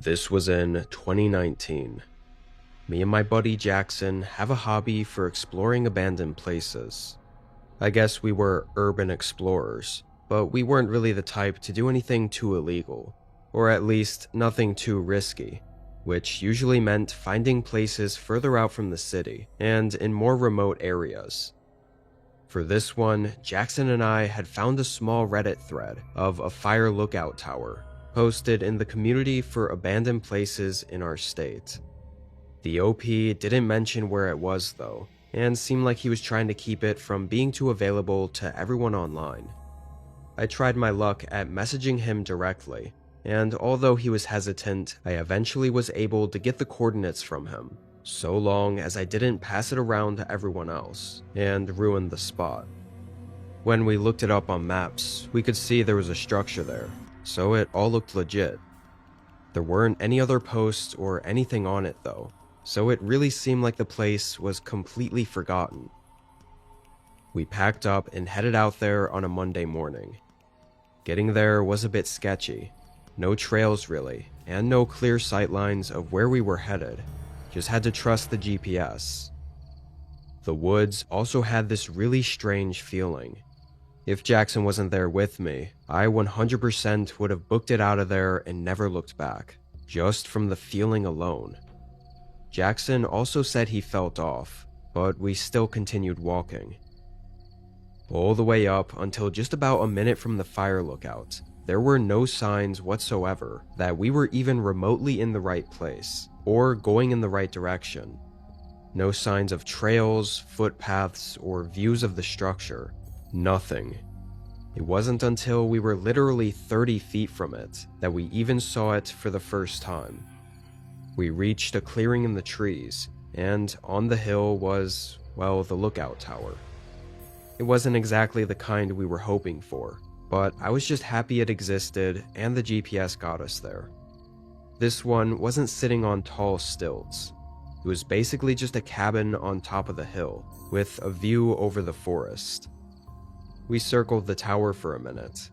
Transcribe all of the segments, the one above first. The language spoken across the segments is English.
This was in 2019. Me and my buddy Jackson have a hobby for exploring abandoned places. I guess we were urban explorers, but we weren't really the type to do anything too illegal, or at least nothing too risky, which usually meant finding places further out from the city and in more remote areas. For this one, Jackson and I had found a small Reddit thread of a fire lookout tower posted in the community for abandoned places in our state. The OP didn't mention where it was though, and seemed like he was trying to keep it from being too available to everyone online. I tried my luck at messaging him directly, and although he was hesitant, I eventually was able to get the coordinates from him, so long as I didn't pass it around to everyone else and ruin the spot. When we looked it up on maps, we could see there was a structure there, so it all looked legit. There weren't any other posts or anything on it though, so it really seemed like the place was completely forgotten. We packed up and headed out there on a Monday morning. Getting there was a bit sketchy. No trails really, and no clear sightlines of where we were headed. Just had to trust the GPS. The woods also had this really strange feeling. If Jackson wasn't there with me, I 100% would have booked it out of there and never looked back, just from the feeling alone. Jackson also said he felt off, but we still continued walking. All the way up until just about a minute from the fire lookout, there were no signs whatsoever that we were even remotely in the right place, or going in the right direction. No signs of trails, footpaths, or views of the structure. Nothing. It wasn't until we were literally 30 feet from it that we even saw it for the first time. We reached a clearing in the trees, and on the hill was, well, the lookout tower. It wasn't exactly the kind we were hoping for, but I was just happy it existed and the GPS got us there. This one wasn't sitting on tall stilts. It was basically just a cabin on top of the hill, with a view over the forest. We circled the tower for a minute.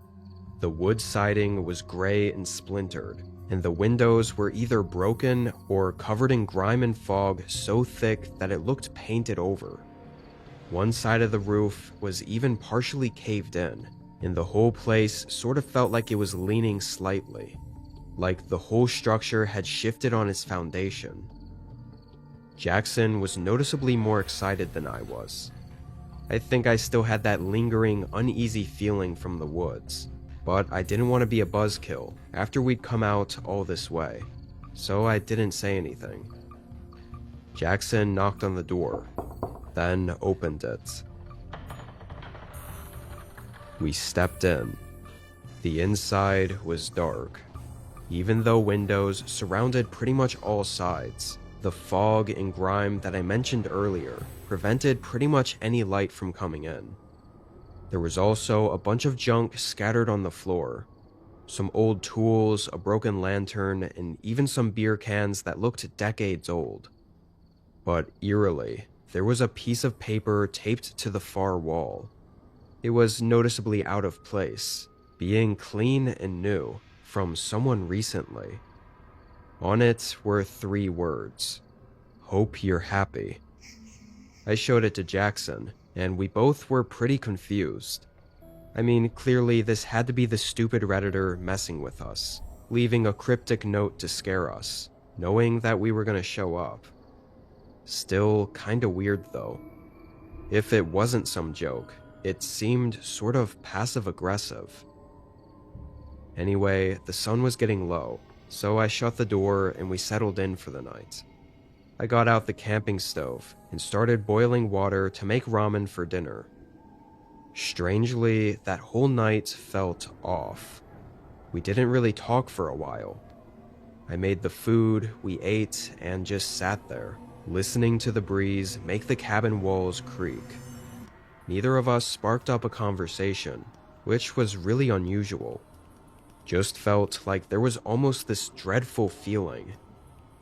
The wood siding was gray and splintered, and the windows were either broken or covered in grime and fog so thick that it looked painted over. One side of the roof was even partially caved in, and the whole place sort of felt like it was leaning slightly, like the whole structure had shifted on its foundation. Jackson was noticeably more excited than I was. I think I still had that lingering, uneasy feeling from the woods, but I didn't want to be a buzzkill after we'd come out all this way, so I didn't say anything. Jackson knocked on the door, then opened it. We stepped in. The inside was dark. Even though windows surrounded pretty much all sides, the fog and grime that I mentioned earlier prevented pretty much any light from coming in. There was also a bunch of junk scattered on the floor. Some old tools, a broken lantern, and even some beer cans that looked decades old. But eerily, there was a piece of paper taped to the far wall. It was noticeably out of place, being clean and new from someone recently. On it were 3 words: "Hope you're happy." I showed it to Jackson, and we both were pretty confused. I mean, clearly this had to be the stupid Redditor messing with us, leaving a cryptic note to scare us, knowing that we were gonna show up. Still kinda weird though. If it wasn't some joke, it seemed sort of passive-aggressive. Anyway, the sun was getting low, so I shut the door and we settled in for the night. I got out the camping stove and started boiling water to make ramen for dinner. Strangely, that whole night felt off. We didn't really talk for a while. I made the food, we ate, and just sat there, listening to the breeze make the cabin walls creak. Neither of us sparked up a conversation, which was really unusual. Just felt like there was almost this dreadful feeling.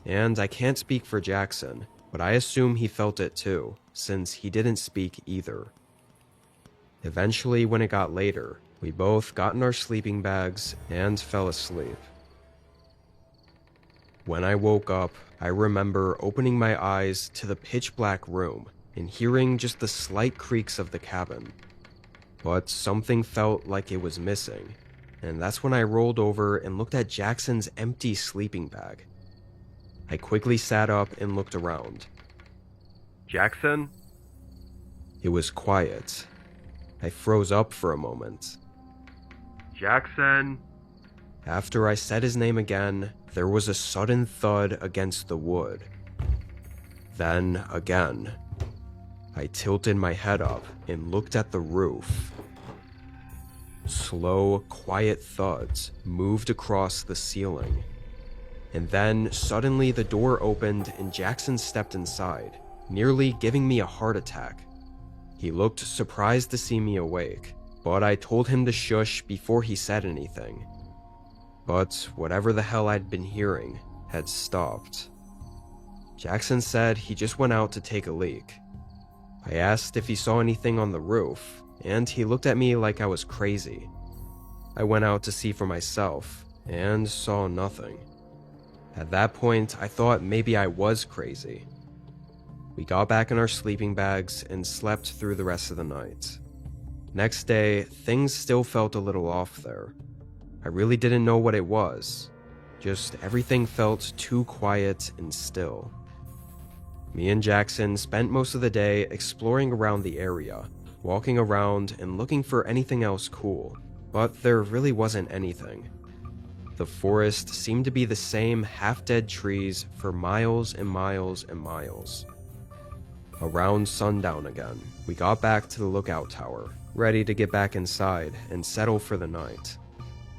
And I can't speak for Jackson, but I assume he felt it too, since he didn't speak either. Eventually, when it got later, we both got in our sleeping bags and fell asleep. When I woke up, I remember opening my eyes to the pitch black room and hearing just the slight creaks of the cabin. But something felt like it was missing, and that's when I rolled over and looked at Jackson's empty sleeping bag. I quickly sat up and looked around. "Jackson?" It was quiet. I froze up for a moment. "Jackson?" After I said his name again, there was a sudden thud against the wood. Then again. I tilted my head up and looked at the roof. Slow, quiet thuds moved across the ceiling. And then suddenly the door opened and Jackson stepped inside, nearly giving me a heart attack. He looked surprised to see me awake, but I told him to shush before he said anything. But whatever the hell I'd been hearing had stopped. Jackson said he just went out to take a leak. I asked if he saw anything on the roof, and he looked at me like I was crazy. I went out to see for myself, and saw nothing. At that point, I thought maybe I was crazy. We got back in our sleeping bags and slept through the rest of the night. Next day, things still felt a little off there. I really didn't know what it was. Just everything felt too quiet and still. Me and Jackson spent most of the day exploring around the area, walking around and looking for anything else cool, but there really wasn't anything. The forest seemed to be the same half-dead trees for miles and miles and miles. Around sundown again, we got back to the lookout tower, ready to get back inside and settle for the night.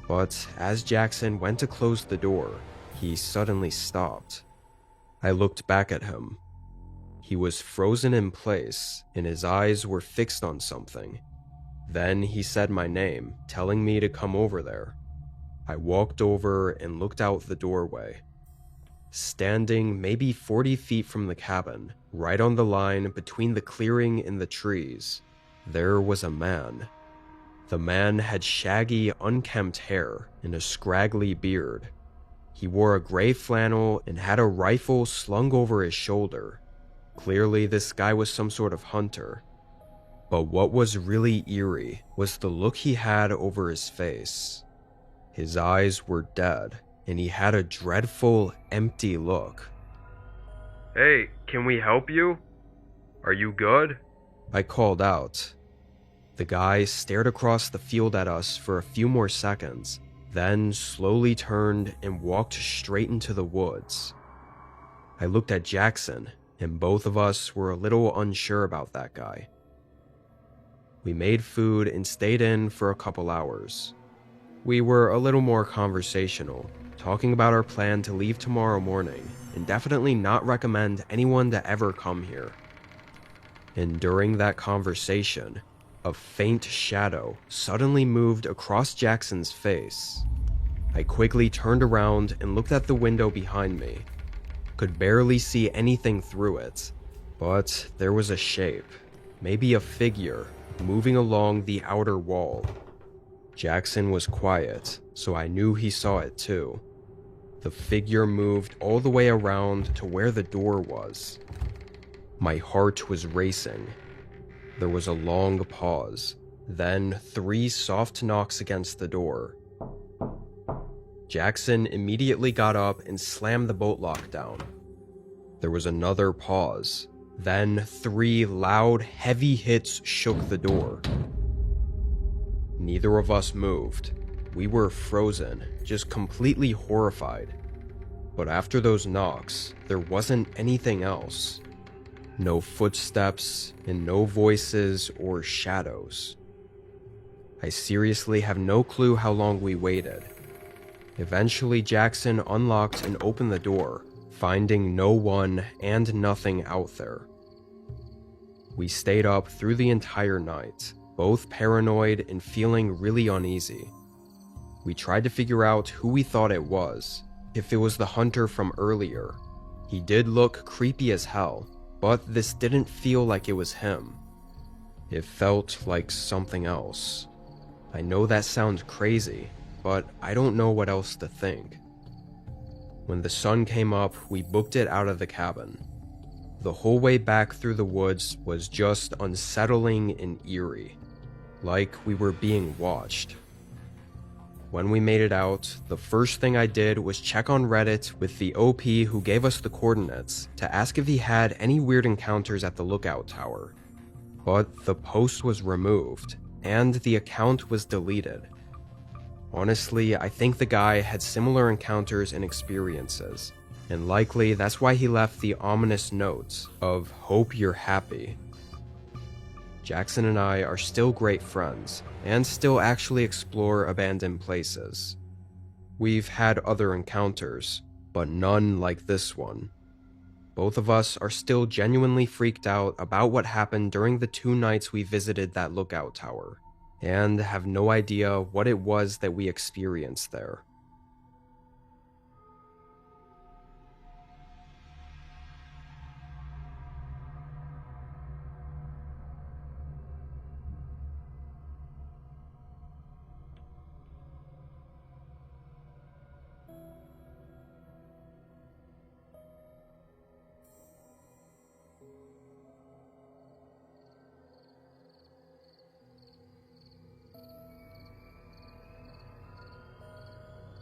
But as Jackson went to close the door, he suddenly stopped. I looked back at him. He was frozen in place, and his eyes were fixed on something. Then he said my name, telling me to come over there. I walked over and looked out the doorway. Standing maybe 40 feet from the cabin, right on the line between the clearing and the trees, there was a man. The man had shaggy, unkempt hair and a scraggly beard. He wore a gray flannel and had a rifle slung over his shoulder. Clearly, this guy was some sort of hunter. But what was really eerie was the look he had over his face. His eyes were dead, and he had a dreadful, empty look. "Hey, can we help you? Are you good?" I called out. The guy stared across the field at us for a few more seconds, then slowly turned and walked straight into the woods. I looked at Jackson, and both of us were a little unsure about that guy. We made food and stayed in for a couple hours. We were a little more conversational, talking about our plan to leave tomorrow morning, and definitely not recommend anyone to ever come here. And during that conversation, a faint shadow suddenly moved across Jackson's face. I quickly turned around and looked at the window behind me. Could barely see anything through it, but there was a shape, maybe a figure, moving along the outer wall. Jackson was quiet, so I knew he saw it too. The figure moved all the way around to where the door was. My heart was racing. There was a long pause, then 3 soft knocks against the door. Jackson immediately got up and slammed the bolt lock down. There was another pause, then 3 loud, heavy hits shook the door. Neither of us moved. We were frozen, just completely horrified. But after those knocks, there wasn't anything else. No footsteps, and no voices or shadows. I seriously have no clue how long we waited. Eventually, Jackson unlocked and opened the door, finding no one and nothing out there. We stayed up through the entire night, both paranoid and feeling really uneasy. We tried to figure out who we thought it was, if it was the hunter from earlier. He did look creepy as hell, but this didn't feel like it was him. It felt like something else. I know that sounds crazy, but I don't know what else to think. When the sun came up, we booked it out of the cabin. The whole way back through the woods was just unsettling and eerie, like we were being watched. When we made it out, the first thing I did was check on Reddit with the OP who gave us the coordinates to ask if he had any weird encounters at the lookout tower. But the post was removed, and the account was deleted. Honestly, I think the guy had similar encounters and experiences, and likely that's why he left the ominous notes of "Hope you're happy." Jackson and I are still great friends, and still actually explore abandoned places. We've had other encounters, but none like this one. Both of us are still genuinely freaked out about what happened during the 2 nights we visited that lookout tower, and have no idea what it was that we experienced there.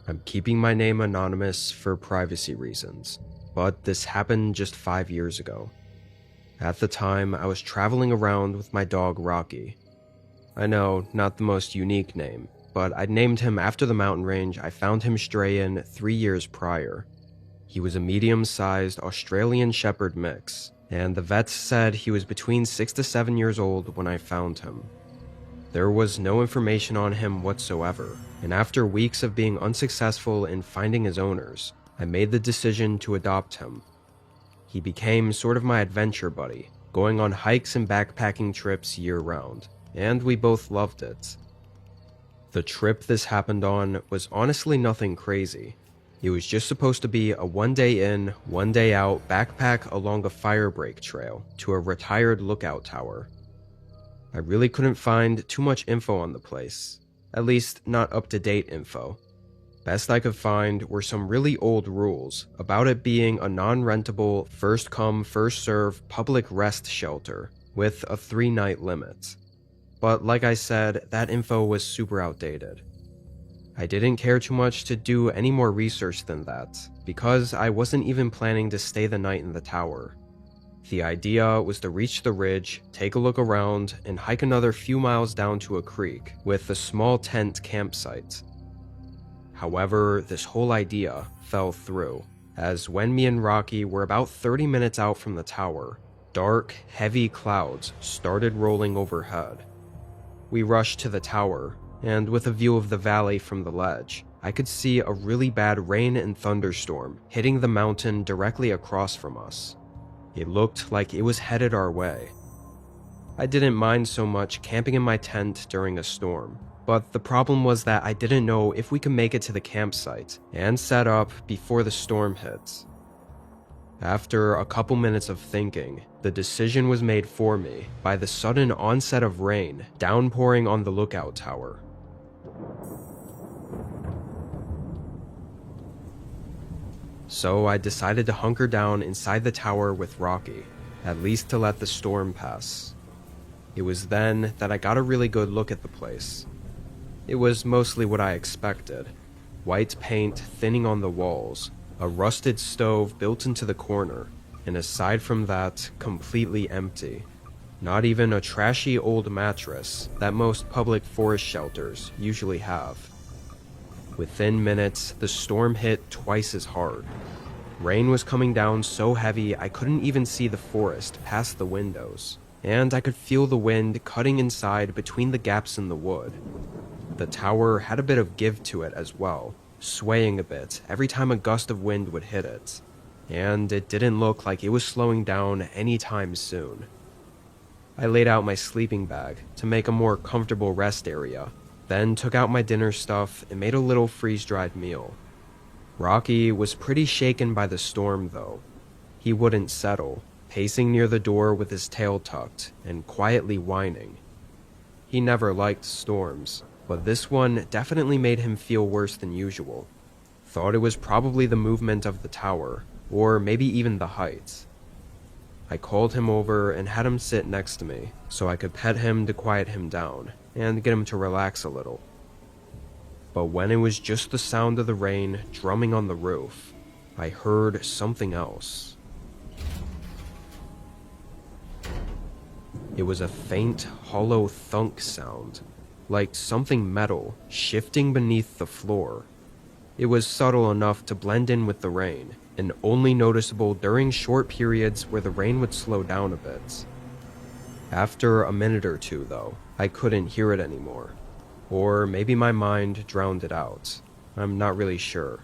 I'm keeping my name anonymous for privacy reasons, but this happened just 5 years ago. At the time, I was traveling around with my dog Rocky. I know, not the most unique name, but I'd named him after the mountain range I found him stray in 3 years prior. He was a medium-sized Australian Shepherd mix, and the vets said he was between 6 to 7 years old when I found him. There was no information on him whatsoever, and after weeks of being unsuccessful in finding his owners, I made the decision to adopt him. He became sort of my adventure buddy, going on hikes and backpacking trips year-round, and we both loved it. The trip this happened on was honestly nothing crazy. It was just supposed to be a 1-day in, 1-day out backpack along a firebreak trail to a retired lookout tower. I really couldn't find too much info on the place, at least not up-to-date info. Best I could find were some really old rules about it being a non-rentable, first-come, first-serve public rest shelter with a 3-night limit. But like I said, that info was super outdated. I didn't care too much to do any more research than that, because I wasn't even planning to stay the night in the tower. The idea was to reach the ridge, take a look around, and hike another few miles down to a creek with a small tent campsite. However, this whole idea fell through, as when me and Rocky were about 30 minutes out from the tower, dark, heavy clouds started rolling overhead. We rushed to the tower, and with a view of the valley from the ledge, I could see a really bad rain and thunderstorm hitting the mountain directly across from us. It looked like it was headed our way. I didn't mind so much camping in my tent during a storm, but the problem was that I didn't know if we could make it to the campsite and set up before the storm hit. After a couple minutes of thinking, the decision was made for me by the sudden onset of rain downpouring on the lookout tower. So I decided to hunker down inside the tower with Rocky, at least to let the storm pass. It was then that I got a really good look at the place. It was mostly what I expected. White paint thinning on the walls, a rusted stove built into the corner, and aside from that, completely empty. Not even a trashy old mattress that most public forest shelters usually have. Within minutes, the storm hit twice as hard. Rain was coming down so heavy I couldn't even see the forest past the windows, and I could feel the wind cutting inside between the gaps in the wood. The tower had a bit of give to it as well, swaying a bit every time a gust of wind would hit it, and it didn't look like it was slowing down anytime soon. I laid out my sleeping bag to make a more comfortable rest area, then took out my dinner stuff and made a little freeze-dried meal. Rocky was pretty shaken by the storm though. He wouldn't settle, pacing near the door with his tail tucked and quietly whining. He never liked storms, but this one definitely made him feel worse than usual. Thought it was probably the movement of the tower, or maybe even the height. I called him over and had him sit next to me so I could pet him to quiet him down and get him to relax a little. But when it was just the sound of the rain drumming on the roof, I heard something else. It was a faint, hollow thunk sound, like something metal shifting beneath the floor. It was subtle enough to blend in with the rain, and only noticeable during short periods where the rain would slow down a bit. After a minute or two, though, I couldn't hear it anymore. Or maybe my mind drowned it out. I'm not really sure.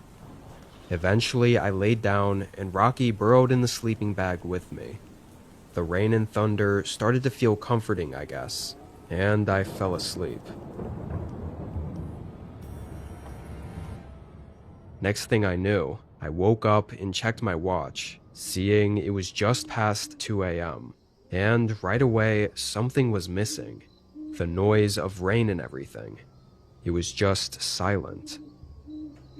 Eventually, I laid down, and Rocky burrowed in the sleeping bag with me. The rain and thunder started to feel comforting, I guess, and I fell asleep. Next thing I knew, I woke up and checked my watch, seeing it was just past 2 a.m., and right away, something was missing. The noise of rain and everything. It was just silent.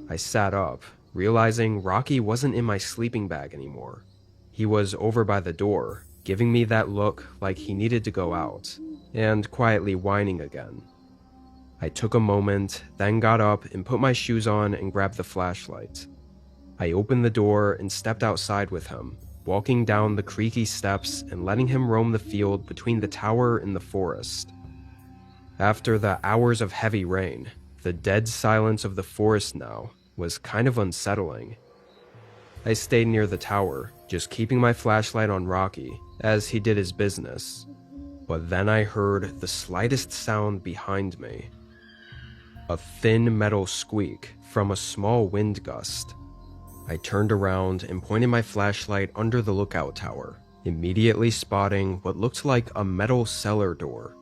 I sat up, realizing Rocky wasn't in my sleeping bag anymore. He was over by the door, giving me that look like he needed to go out, and quietly whining again. I took a moment, then got up and put my shoes on and grabbed the flashlight. I opened the door and stepped outside with him, walking down the creaky steps and letting him roam the field between the tower and the forest. After the hours of heavy rain, the dead silence of the forest now was kind of unsettling. I stayed near the tower, just keeping my flashlight on Rocky as he did his business. But then I heard the slightest sound behind me. A thin metal squeak from a small wind gust. I turned around and pointed my flashlight under the lookout tower, immediately spotting what looked like a metal cellar door,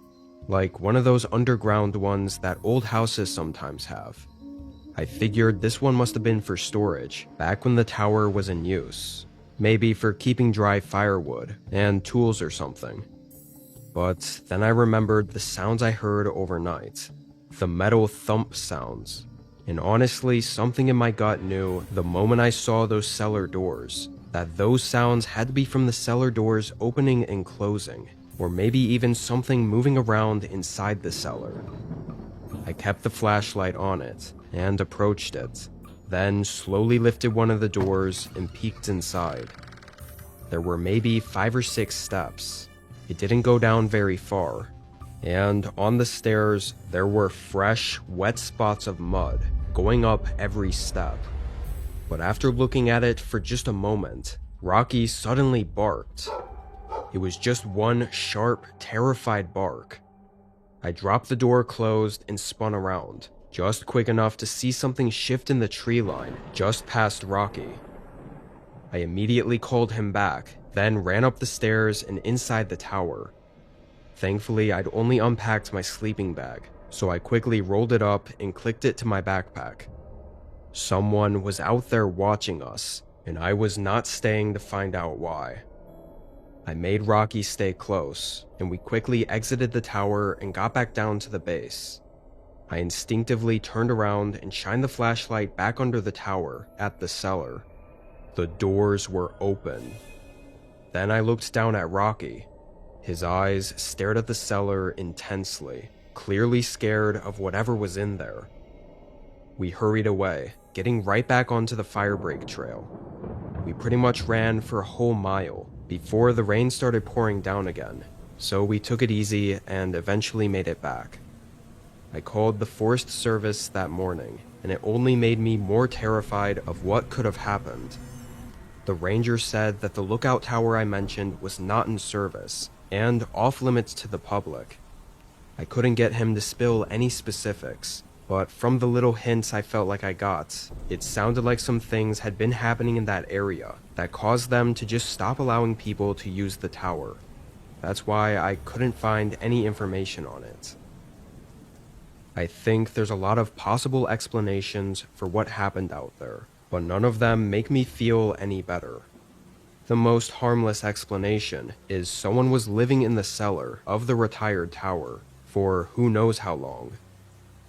like one of those underground ones that old houses sometimes have. I figured this one must have been for storage back when the tower was in use, maybe for keeping dry firewood and tools or something. But then I remembered the sounds I heard overnight, the metal thump sounds, and honestly, something in my gut knew the moment I saw those cellar doors that those sounds had to be from the cellar doors opening and closing, or maybe even something moving around inside the cellar. I kept the flashlight on it and approached it, then slowly lifted one of the doors and peeked inside. There were maybe 5 or 6 steps. It didn't go down very far, and on the stairs there were fresh, wet spots of mud going up every step. But after looking at it for just a moment, Rocky suddenly barked. It was just one sharp, terrified bark. I dropped the door closed and spun around, just quick enough to see something shift in the tree line just past Rocky. I immediately called him back, then ran up the stairs and inside the tower. Thankfully, I'd only unpacked my sleeping bag, so I quickly rolled it up and clicked it to my backpack. Someone was out there watching us, and I was not staying to find out why. I made Rocky stay close, and we quickly exited the tower and got back down to the base. I instinctively turned around and shined the flashlight back under the tower at the cellar. The doors were open. Then I looked down at Rocky. His eyes stared at the cellar intensely, clearly scared of whatever was in there. We hurried away, getting right back onto the firebreak trail. We pretty much ran for a whole mile before the rain started pouring down again, so we took it easy and eventually made it back. I called the Forest Service that morning, and it only made me more terrified of what could have happened. The ranger said that the lookout tower I mentioned was not in service and off limits to the public. I couldn't get him to spill any specifics, but from the little hints I felt like I got, it sounded like some things had been happening in that area that caused them to just stop allowing people to use the tower. That's why I couldn't find any information on it. I think there's a lot of possible explanations for what happened out there, but none of them make me feel any better. The most harmless explanation is someone was living in the cellar of the retired tower for who knows how long.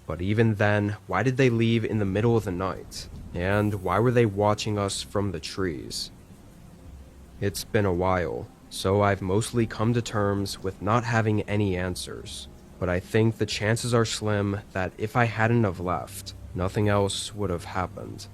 But even then, why did they leave in the middle of the night? And why were they watching us from the trees? It's been a while, so I've mostly come to terms with not having any answers. But I think the chances are slim that if I hadn't have left, nothing else would have happened.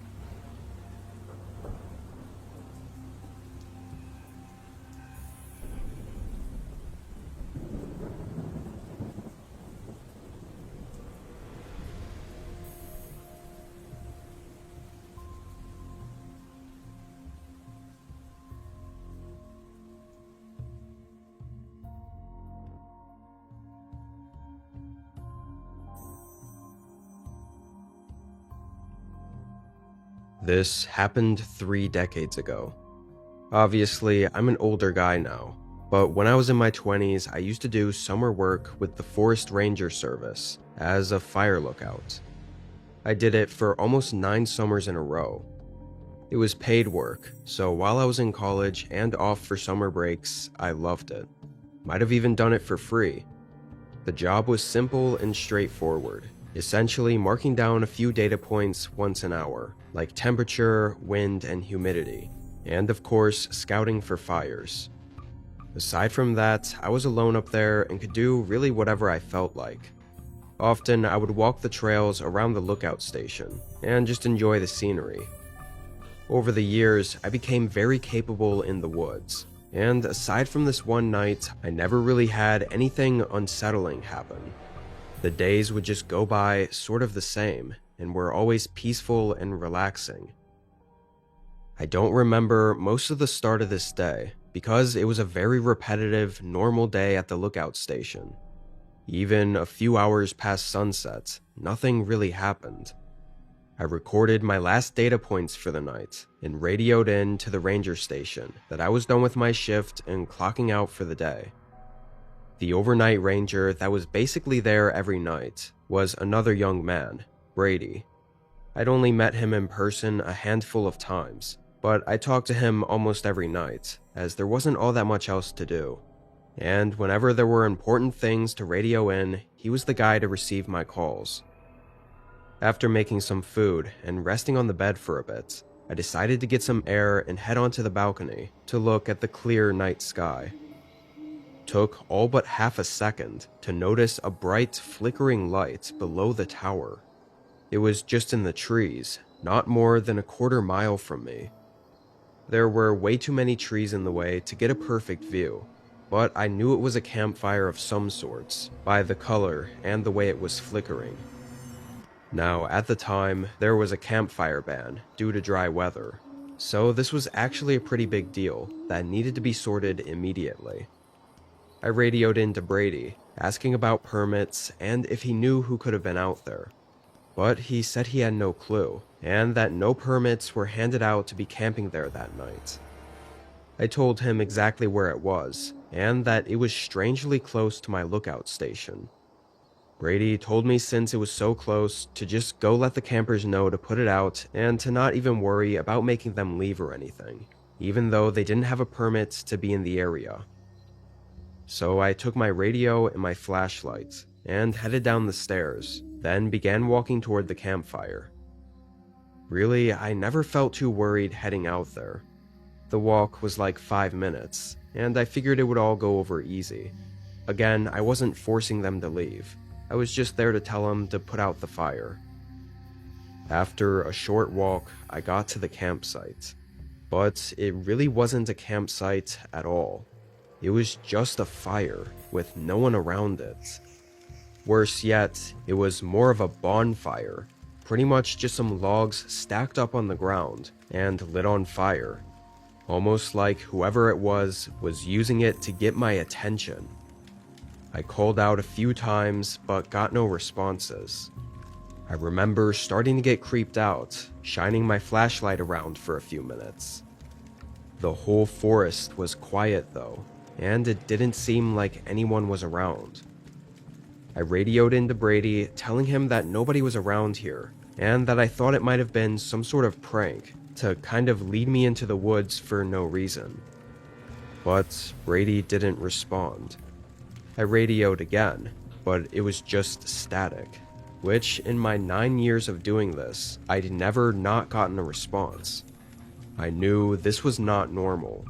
This happened 3 decades ago. Obviously, I'm an older guy now, but when I was in my 20s, I used to do summer work with the Forest Ranger Service as a fire lookout. I did it for almost 9 summers in a row. It was paid work, so while I was in college and off for summer breaks, I loved it. Might have even done it for free. The job was simple and straightforward, essentially marking down a few data points once an hour, like temperature, wind, and humidity, and of course, scouting for fires. Aside from that, I was alone up there and could do really whatever I felt like. Often, I would walk the trails around the lookout station and just enjoy the scenery. Over the years, I became very capable in the woods, and aside from this one night, I never really had anything unsettling happen. The days would just go by sort of the same, and were always peaceful and relaxing. I don't remember most of the start of this day, because it was a very repetitive, normal day at the lookout station. Even a few hours past sunset, nothing really happened. I recorded my last data points for the night, and radioed in to the ranger station that I was done with my shift and clocking out for the day. The overnight ranger that was basically there every night was another young man, Brady. I'd only met him in person a handful of times, but I talked to him almost every night, as there wasn't all that much else to do. And whenever there were important things to radio in, he was the guy to receive my calls. After making some food and resting on the bed for a bit, I decided to get some air and head onto the balcony to look at the clear night sky. Took all but half a second to notice a bright flickering light below the tower. It was just in the trees, not more than a quarter mile from me. There were way too many trees in the way to get a perfect view, but I knew it was a campfire of some sorts by the color and the way it was flickering. Now, at the time, there was a campfire ban due to dry weather, so this was actually a pretty big deal that needed to be sorted immediately. I radioed in to Brady, asking about permits and if he knew who could have been out there. But he said he had no clue, and that no permits were handed out to be camping there that night. I told him exactly where it was, and that it was strangely close to my lookout station. Brady told me since it was so close to just go let the campers know to put it out and to not even worry about making them leave or anything, even though they didn't have a permit to be in the area. So I took my radio and my flashlight and headed down the stairs, then began walking toward the campfire. Really, I never felt too worried heading out there. The walk was like 5 minutes, and I figured it would all go over easy. Again, I wasn't forcing them to leave. I was just there to tell them to put out the fire. After a short walk, I got to the campsite. But it really wasn't a campsite at all. It was just a fire, with no one around it. Worse yet, it was more of a bonfire, pretty much just some logs stacked up on the ground and lit on fire, almost like whoever it was using it to get my attention. I called out a few times, but got no responses. I remember starting to get creeped out, shining my flashlight around for a few minutes. The whole forest was quiet though, and it didn't seem like anyone was around. I radioed into Brady, telling him that nobody was around here, and that I thought it might have been some sort of prank to kind of lead me into the woods for no reason. But Brady didn't respond. I radioed again, but it was just static. which in my 9 years of doing this, I'd never not gotten a response. I knew this was not normal.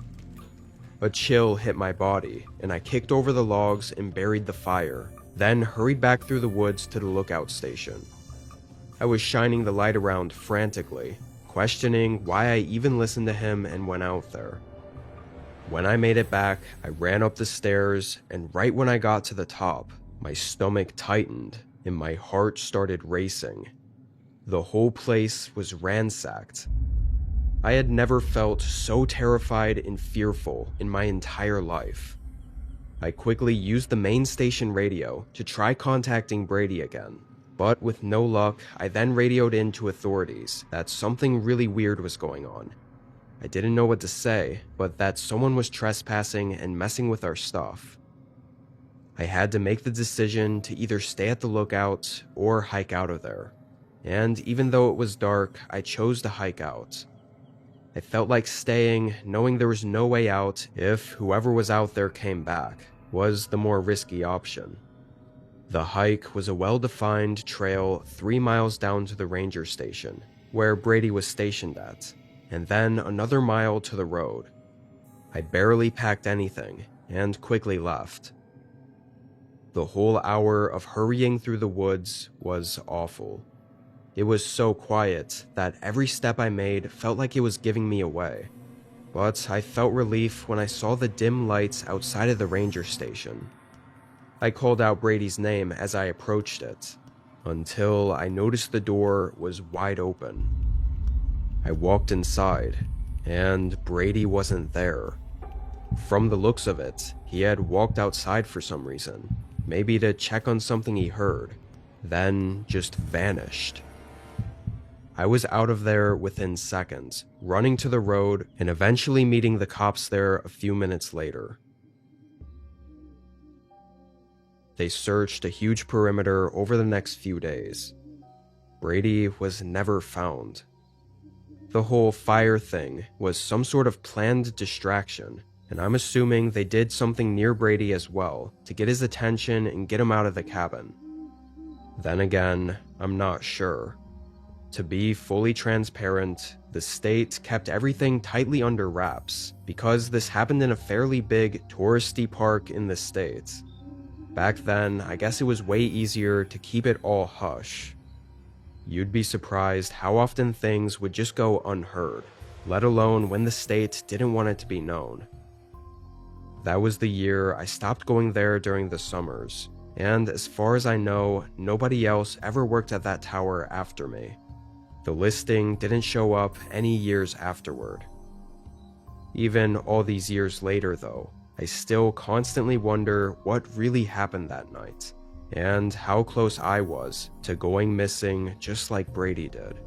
A chill hit my body, and I kicked over the logs and buried the fire, then hurried back through the woods to the lookout station. I was shining the light around frantically, questioning why I even listened to him and went out there. When I made it back, I ran up the stairs, and right when I got to the top, my stomach tightened and my heart started racing. The whole place was ransacked. I had never felt so terrified and fearful in my entire life. I quickly used the main station radio to try contacting Brady again, but with no luck, I then radioed in to authorities that something really weird was going on. I didn't know what to say, but that someone was trespassing and messing with our stuff. I had to make the decision to either stay at the lookout or hike out of there. And even though it was dark, I chose to hike out. I felt like staying, knowing there was no way out if whoever was out there came back, was the more risky option. The hike was a well-defined trail 3 miles down to the ranger station, where Brady was stationed at, and then another mile to the road. I barely packed anything, and quickly left. The whole hour of hurrying through the woods was awful. It was so quiet that every step I made felt like it was giving me away. But I felt relief when I saw the dim lights outside of the ranger station. I called out Brady's name as I approached it, until I noticed the door was wide open. I walked inside, and Brady wasn't there. From the looks of it, he had walked outside for some reason, maybe to check on something he heard, then just vanished. I was out of there within seconds, running to the road and eventually meeting the cops there a few minutes later. They searched a huge perimeter over the next few days. Brady was never found. The whole fire thing was some sort of planned distraction, and I'm assuming they did something near Brady as well to get his attention and get him out of the cabin. Then again, I'm not sure. To be fully transparent, the state kept everything tightly under wraps because this happened in a fairly big touristy park in the state. Back then, I guess it was way easier to keep it all hush. You'd be surprised how often things would just go unheard, let alone when the state didn't want it to be known. That was the year I stopped going there during the summers, and as far as I know, nobody else ever worked at that tower after me. The listing didn't show up any years afterward. Even all these years later though, I still constantly wonder what really happened that night, and how close I was to going missing just like Brady did.